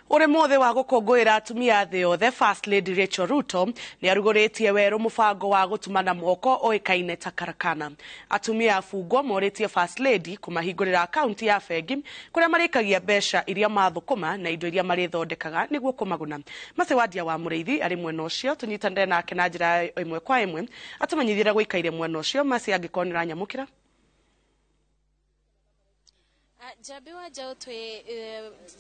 Ore mothe wa gukungwira atumia thĩ yothe, First Lady Rachel Ruto nĩ arugũrĩtie werũ mũbango wa gũtumana moko oĩkaine ta Karakana. Atumia abungwo morĩtie First Lady kũmahingũrĩra akaunti ya bengi kũrĩa marĩkagia mbeca iria mathũkũma na indo iria marĩthondekaga nĩguo kũmaguna. Mace Wadia wa Mũrĩithi arĩ mwena ũcio, tũnyitanĩre nake na njĩra ĩmwe kwa ĩmwe atũmenyithire gũikaire mwena ũcio. Mace angĩkorwo nĩ ũranyamũkĩra. Jabi wa jautwe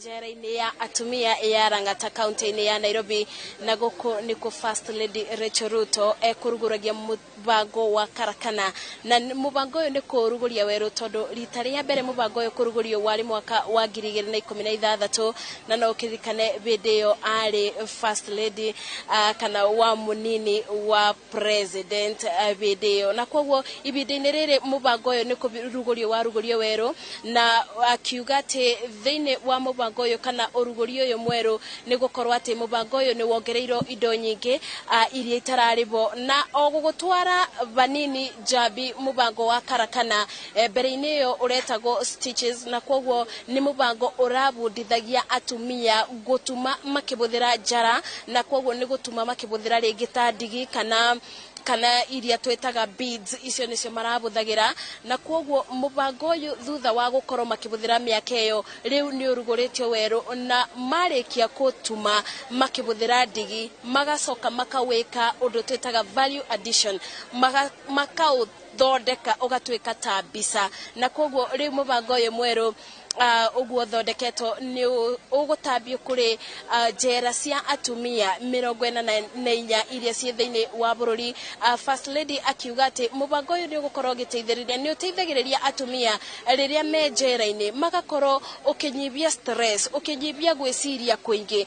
jera-inĩ ya atumia ya Rangata kaunti-inĩ ya Nairobi na gũkũ nĩkuo First Lady Rachel Ruto kũrugũragia mũbango wa Karakana, na mũbango ũyũ nĩ kũrugũria werũ tondũ rita rĩa mbere mũbango ũyũ kũrugũrio warĩ mwaka wa 2016 na no ũkĩrikane hĩndĩ ĩyo arĩ First Lady kana wa mũnini wa president hĩndĩ ĩyo, na koguo ibinda-inĩ rĩrĩ mũbango ũyũ nĩ kũrugũrio werũ na akiuga atĩ thĩinĩ wa mũbango ũyũ kana ũrugũrio ũyũ mwerũ nĩ gũkorwo atĩ mũbango ũyũ nĩ wongereirwo indo nyingĩ iria itararĩbo na o gũgũtwara vanini Jabi mũbango wa Karakana mbere-inĩ ĩyo ũretagwo Stitches, na koguo nĩ mũbango ũrabundithagia atumia gũtuma makĩbũthĩra njara, na koguo nĩ gũtuma makĩbũthĩra rĩngĩ ta ndigi kana iria twetaga beads, icio nĩcio marabũthagĩra, na koguo mũbango ũyũ thutha wa gũkorwo makĩbũthĩra mĩaka ĩyo rĩu nĩ ũrugũrĩtio werũ, na marĩkia gũtuma makĩbũthĩra ndigi magacoka makawĩka ũndũ twetaga value addition, makaũthondeka ũgatuĩka ta mbica, na koguo rĩu mũbango ũyũ mwerũ ũguo thondeketwo nĩ ũgũtambio kũrĩ njera cia atumia 44 iria ciĩ thĩinĩ wa bũrũri. First Lady akiuga atĩ mũbango ũyũ nĩ ũgũkorwo ũgĩteithĩrĩria atumia rĩrĩa me njera-inĩ, magakorwo ũkĩnyibia stress, ũkĩnyibia gwĩciria kũingĩ.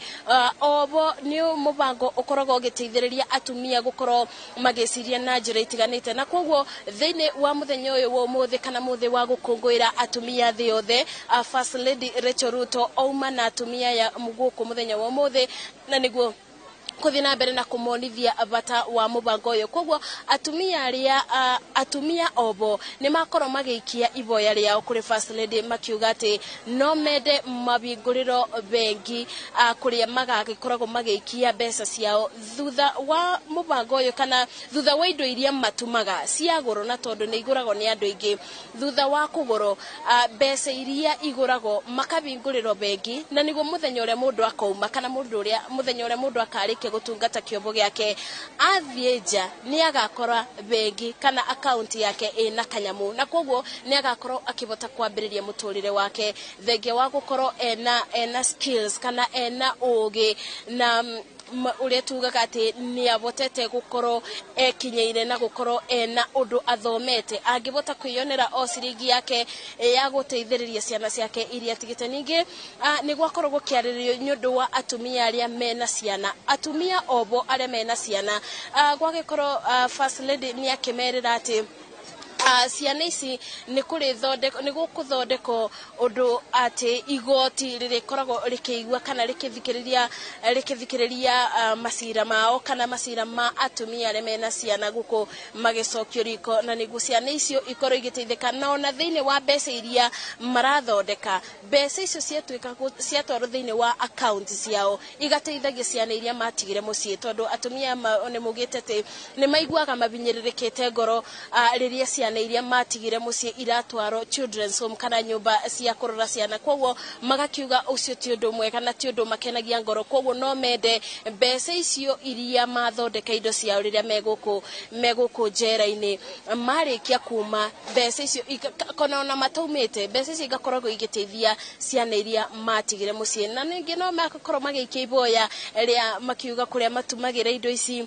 Obo nĩ mũbango ũkoragwo ũgĩteithĩrĩria atumia gũkorwo magĩciria na njĩra itiganĩte, na koguo thĩinĩ wa mũthenya ũyũ wa ũmũthĩ kana mũthĩ wa gũkũngũĩra atumia thĩ yothe, First Lady Rachel Ruto ouma na atumia ya gũkũ mũthenya wa ũmũthĩ na nĩguo kũthiĩ na mbere na kũmonithia bata wa mũbango ũyũ. Koguo atumia obo nĩ makorwo magĩikia iboya rĩao kũrĩ First Lady makiuga atĩ no mende mabingũrĩro bengi kũrĩa magagĩkoragwo magĩikia mbeca ciao thutha wa mũbango ũyũ kana thutha wa indo iria matumaga cia goro, na tondũ nĩ igũragwo nĩ andũ aingĩ, thutha wa kũgũrwo mbeca iria igũragwo makabingũrĩrwo bengi, na nĩguo mũthenya ũrĩa mũndũ akauma kana mũthenya ũrĩa mũndũ akarĩkia gũtungata kĩobo gĩake athiĩ nja nĩ agakora bengi kana akaunti yake ĩna kanyamũ, na koguo nĩ agakorwo akĩbota kwambĩrĩria mũtũrĩre wake thengia wa gũkorwo ena skills kana ena ũgĩ na ũrĩa tugaga atĩ nĩ abotete gũkorwo ekinyeire na gũkorwo ena ũndũ athomete, angĩbota kwĩyonera o ciringi yake ya gũteithĩrĩria ciana ciake iria atigĩte. Ningĩ nĩ gwakorwo gũkĩarĩrĩrio nĩ ũndũ wa atumia arĩa mena ciana, atumia obo arĩa mena ciana, gwagĩkorwo First Lady nĩ akĩmerĩra atĩ ciana ici nĩ gũkũthondekwo ũndũ atĩ igoti rĩrĩkoragwo rĩkĩigua kana rĩkĩthikĩrĩria macira mao kana macira ma atumia arĩa mena ciana gũkũ magĩcokio riko, na nĩguo ciana icio ikorwo igĩteithĩka na ona thĩinĩ wa mbeca iria marathondeka, mbeca icio ciatwarwo thĩinĩ wa akaunti ciao igateithagia ciana iria matigire mũciĩ, tondũ atumia nĩ mugĩte atĩ nĩ maiguaga mabinyĩrĩrĩkĩte ngoro rĩrĩa ciana iria matigire mũciĩ iratwarwo children's home kana nyũmba cia kũrora ciana, koguo magakiuga ũcio ti ũndũ mwega na ti ũndũ makenagia ngoro, koguo no mende mbeca icio iria mathondeka indo ciao rĩrĩa megũkũ njera-inĩ marĩkia kuma mbeca icio kana ona mataumĩte mbeca icio igakoragwo igĩteithia ciana iria matigire mũciĩ, na ningĩ no magakorwo magĩikia iboya rĩa makiuga kũrĩa matumagĩra indo ici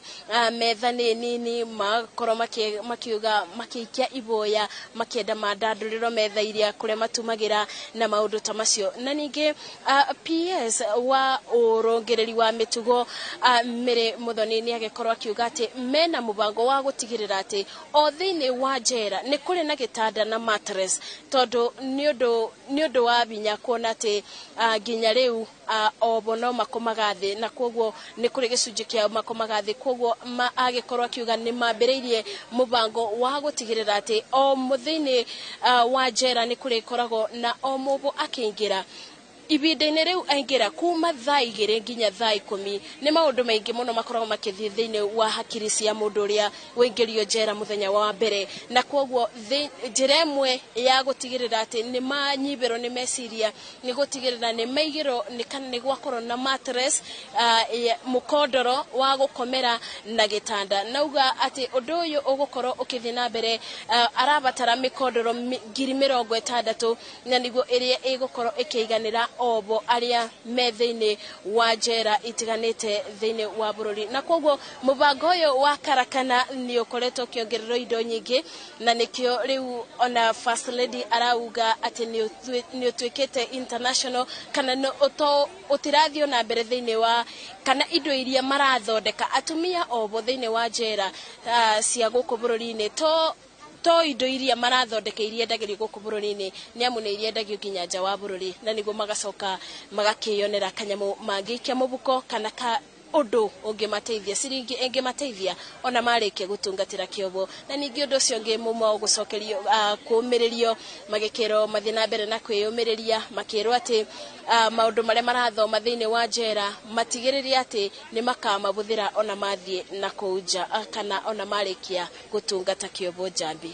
metha nĩ nini, magakorwo makiuga makĩikia iboya makĩenda mandandũrĩrwo metha iria kũrĩa matumagĩra na maũndũ ta macio. Na ningĩ PS wa ũrongereri wa mĩtugo Mary Muthoni nĩ agĩkorwo akiuga atĩ mena mũbango wa gũtigĩrĩra atĩ o thĩinĩ wa njera nĩ kũrĩ na gĩtanda na mattress, tondũ nĩ ũndũ wa binya kuona atĩ nginya rĩu obo no makomaga thĩ, na koguo nĩ kũrĩ gĩcunjĩ kĩa makomaga thĩ, koguo agĩkorwo akiuga nĩ mambĩrĩirie mũbango wa gũtigĩrĩra atĩ o mũthĩinĩ wa njera nĩ kũrĩ koragwo na o mũndũ akĩingĩra ibinda-inĩ rĩu aingira kuma thaa 2 nginya thaa 10 nĩ maũndũ maingĩ mũno makoragwo makĩthiĩ thĩinĩ wa hakiri cia mũndũ ũrĩa wĩingĩrio njera mũthenya wa mbere, na kwoguo njĩra ĩmwe ya gũtigĩrĩra atĩ nĩ manyibĩrwo nĩ meciria nĩ gũtigĩrĩra nĩ maigĩrwo nĩ gwakorwo na mattress mũkondoro wa gũkomera na gĩtanda. Nauga atĩ ũndũ ũyũ ũgũkorwo ũkĩthiĩ na mbere, arabatara mĩkondoro 60,000 na nĩguo ĩrĩa ĩgũkorwo ĩkĩiganĩra obo arĩa me thĩinĩ wa njera itiganĩte thĩinĩ wa bũrũri. Na kwoguo mũbango ũyũ wa Karakana nĩ ũkoretwo ũkĩongererwo indo nyingĩ, na nĩkĩo rĩu ona First Lady arauga atĩ nĩ ũtuĩkĩte international, kana ũtirathiĩ na mbere thĩinĩ wa kana indo iria marathondeka atumia obo thĩinĩ wa njera cia gũkũ bũrũri-inĩ to indo iria marathondeka iria ndagĩrĩ gũkũ bũrũri-inĩ, nĩ amu nĩ iria ndagio nginya nja wa bũrũri, na nĩguo magacoka magakĩonera kanyamũ mangĩikia mũbuko kana ũndũ ũngĩmateithia, ciringi ĩngĩmateithia ona marĩkia gũtungatĩra kĩobo. Na ningĩ ũndũ ũcio ũngĩ mũmo gũcokerio kũũmĩrĩrio, magĩkĩrwo mathiĩ na mbere na kwĩyũmĩrĩria, makĩrwo atĩ maũndũ marĩa marathoma thĩinĩ wa njera matigĩrĩre atĩ nĩ makamabũthĩra ona mathiĩ na kũu nja kana ona marĩkia gũtungata kĩobo njambi.